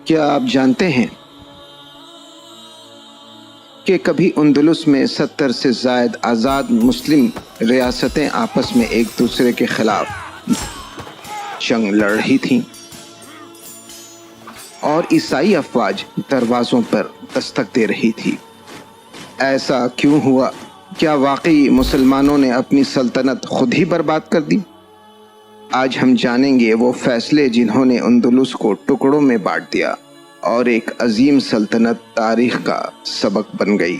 کیا آپ جانتے ہیں کہ کبھی اندلس میں 70 سے زائد آزاد مسلم ریاستیں آپس میں ایک دوسرے کے خلاف جنگ لڑ رہی تھیں اور عیسائی افواج دروازوں پر دستک دے رہی تھی؟ ایسا کیوں ہوا؟ کیا واقعی مسلمانوں نے اپنی سلطنت خود ہی برباد کر دی؟ آج ہم جانیں گے وہ فیصلے جنہوں نے اندلس کو ٹکڑوں میں بانٹ دیا اور ایک عظیم سلطنت تاریخ کا سبق بن گئی۔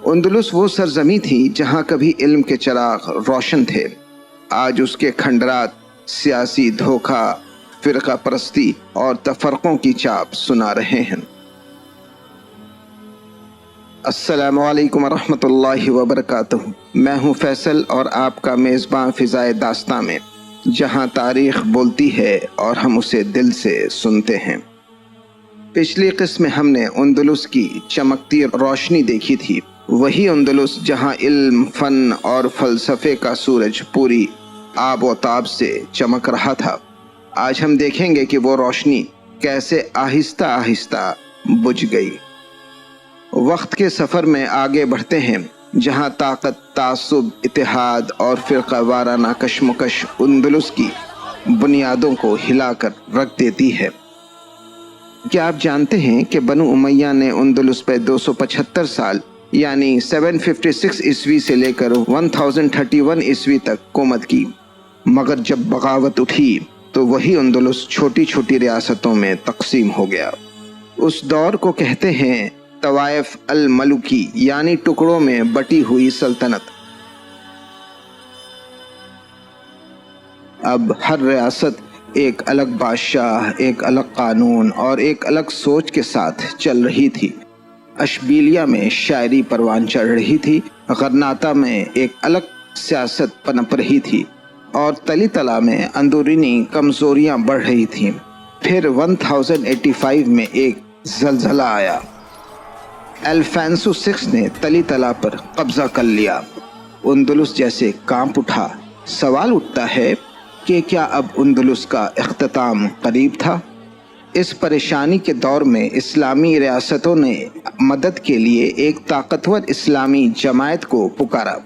اندلس وہ سرزمین تھی جہاں کبھی علم کے چراغ روشن تھے۔ آج اس کے کھنڈرات سیاسی دھوکہ، فرقہ پرستی اور تفرقوں کی چاپ سنا رہے ہیں۔ السلام علیکم ورحمۃ اللہ وبرکاتہ۔ میں ہوں فیصل اور آپ کا میزبان فضائے داستان میں، جہاں تاریخ بولتی ہے اور ہم اسے دل سے سنتے ہیں۔ پچھلی قسم میں ہم نے اندلس کی چمکتی روشنی دیکھی تھی، وہی اندلس جہاں علم، فن اور فلسفے کا سورج پوری آب و تاب سے چمک رہا تھا۔ آج ہم دیکھیں گے کہ وہ روشنی کیسے آہستہ آہستہ بجھ گئی۔ وقت کے سفر میں آگے بڑھتے ہیں، جہاں طاقت، تعصب، اتحاد اور فرقہ وارانہ کشمکش اندلس کی بنیادوں کو ہلا کر رکھ دیتی ہے۔ کیا آپ جانتے ہیں کہ بنو امیہ نے اندلس پہ 275 سال یعنی 756 عیسوی سے لے کر 1031 عیسوی تک حکومت کی، مگر جب بغاوت اٹھی تو وہی اندلس چھوٹی چھوٹی ریاستوں میں تقسیم ہو گیا۔ اس دور کو کہتے ہیں طوائف الملوکی، یعنی ٹکڑوں میں بٹی ہوئی سلطنت۔ اب ہر ریاست ایک الگ بادشاہ، ایک الگ قانون اور ایک الگ سوچ کے ساتھ چل رہی تھی۔ اشبیلیہ میں شاعری پروان چڑھ رہی تھی، غرناطہ میں ایک الگ سیاست پنپ رہی تھی اور تلی تلا میں اندرونی کمزوریاں بڑھ رہی تھیں۔ پھر 1085 میں ایک زلزلہ آیا۔ الفانسو 6 نے تلی تلا پر قبضہ کر لیا۔ اندلس جیسے کانپ اٹھا۔ سوال اٹھتا ہے کہ کیا اب اندلس کا اختتام قریب تھا؟ اس پریشانی کے دور میں اسلامی ریاستوں نے مدد کے لیے ایک طاقتور اسلامی جماعت کو پکارا۔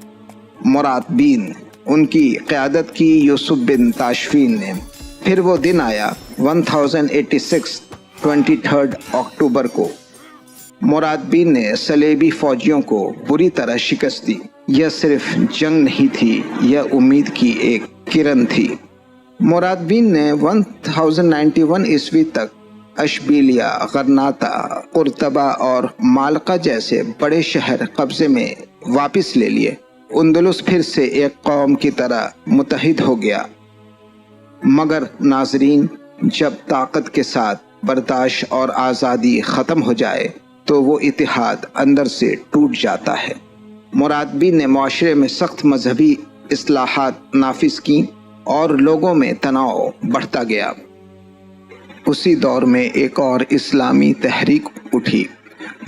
مراتبین، ان کی قیادت کی یوسف بن تاشفین نے۔ پھر وہ دن آیا 1086 23 اکتوبر کو۔ مراتبین نے صلیبی فوجیوں کو بری طرح شکست دی۔ یہ صرف جنگ نہیں تھی، یہ امید کی ایک کرن تھی۔ مراتبین نے 1091 عیسوی تک اشبیلیہ، غرناطہ، قرطبہ اور مالقا جیسے بڑے شہر قبضے میں واپس لے لیے۔ اندلس پھر سے ایک قوم کی طرح متحد ہو گیا۔ مگر ناظرین، جب طاقت کے ساتھ برداشت اور آزادی ختم ہو جائے تو وہ اتحاد اندر سے ٹوٹ جاتا ہے۔ مراتبین نے معاشرے میں سخت مذہبی اصلاحات نافذ کیں اور لوگوں میں تناؤ بڑھتا گیا۔ اسی دور میں ایک اور اسلامی تحریک اٹھی،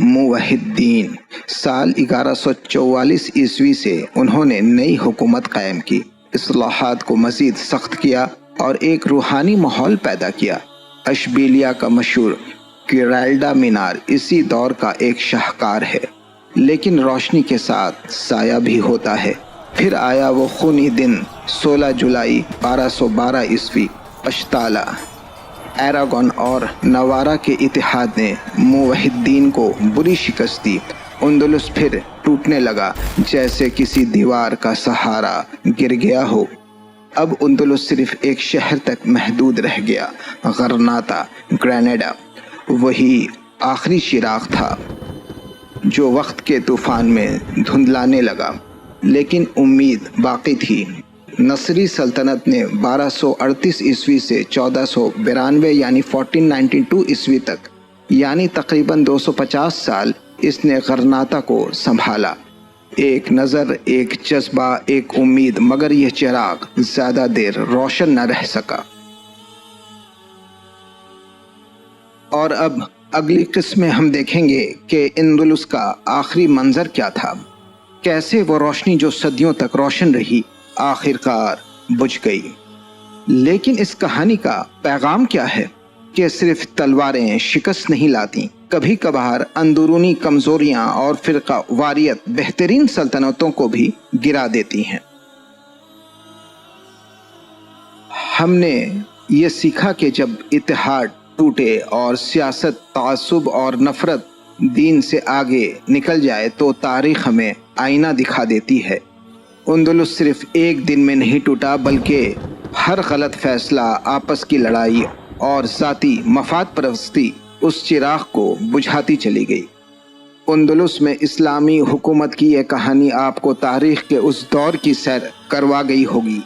موحد دین۔ سال 1144 عیسوی سے انہوں نے نئی حکومت قائم کی، اصلاحات کو مزید سخت کیا اور ایک روحانی ماحول پیدا کیا۔ اشبیلیہ کا مشہور کیرالڈا مینار اسی دور کا ایک شاہکار ہے، لیکن روشنی کے ساتھ سایہ بھی ہوتا ہے۔ پھر آیا وہ خونی دن 16 جولائی 1212 عیسوی۔ اشتالا، ایراگون اور نوارا کے اتحاد نے موحد دین کو بری شکست دی۔ اندلس پھر ٹوٹنے لگا جیسے کسی دیوار کا سہارا گر گیا ہو۔ اب اندلس صرف ایک شہر تک محدود رہ گیا، غرناطہ، گریناڈا۔ وہی آخری چراغ تھا جو وقت کے طوفان میں دھندلانے لگا، لیکن امید باقی تھی۔ نصری سلطنت نے 1238 عیسوی سے 1492 یعنی 1492 عیسوی تک، یعنی تقریباً 250 سال اس نے غرناطہ کو سنبھالا۔ ایک نظر، ایک جذبہ، ایک امید، مگر یہ چراغ زیادہ دیر روشن نہ رہ سکا۔ اور اب اگلی قسم میں ہم دیکھیں گے کہ اندلس کا آخری منظر کیا تھا، کیسے وہ روشنی جو صدیوں تک روشن رہی آخر کار بجھ گئی۔ لیکن اس کہانی کا پیغام کیا ہے کہ صرف تلواریں شکست نہیں لاتی، کبھی کبھار اندرونی کمزوریاں اور فرقہ واریت بہترین سلطنتوں کو بھی گرا دیتی ہیں۔ ہم نے یہ سیکھا کہ جب اتحاد ٹوٹے اور سیاست تعصب اور نفرت دین سے آگے نکل جائے تو تاریخ ہمیں آئینہ دکھا دیتی ہے۔ اندلس صرف ایک دن میں نہیں ٹوٹا، بلکہ ہر غلط فیصلہ، آپس کی لڑائی اور ذاتی مفاد پرستی اس چراغ کو بجھاتی چلی گئی۔ اندلس میں اسلامی حکومت کی یہ کہانی آپ کو تاریخ کے اس دور کی سیر کروا گئی ہوگی۔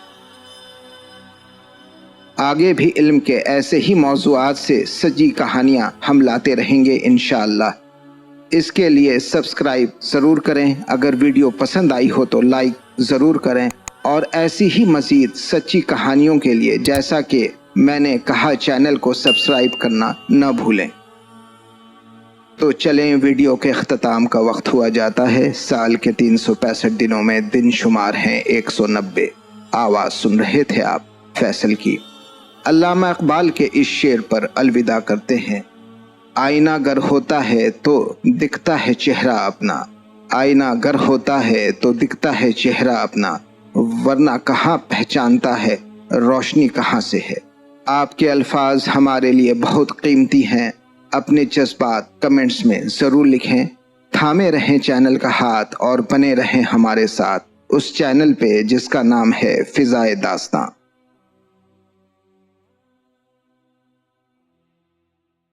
آگے بھی علم کے ایسے ہی موضوعات سے سجی کہانیاں ہم لاتے رہیں گے انشاءاللہ۔ اس کے لیے سبسکرائب ضرور کریں، اگر ویڈیو پسند آئی ہو تو لائک ضرور کریں، اور ایسی ہی مزید سچی کہانیوں کے لیے جیسا کہ میں نے کہا چینل کو سبسکرائب کرنا نہ بھولیں۔ تو چلیں، ویڈیو کے اختتام کا وقت ہوا جاتا ہے۔ سال کے 365 دنوں میں دن شمار ہیں 190۔ آواز سن رہے تھے آپ فیصل کی۔ علامہ اقبال کے اس شعر پر الوداع کرتے ہیں۔ آئینہ گر ہوتا ہے تو دکھتا ہے چہرہ اپنا، آئینہ گر ہوتا ہے تو دکھتا ہے چہرہ اپنا، ورنہ کہاں پہچانتا ہے روشنی کہاں سے ہے۔ آپ کے الفاظ ہمارے لیے بہت قیمتی ہیں۔ اپنے جذبات کمنٹس میں ضرور لکھیں۔ تھامے رہیں چینل کا ہاتھ اور بنے رہیں ہمارے ساتھ اس چینل پہ جس کا نام ہے فضائے داستاں۔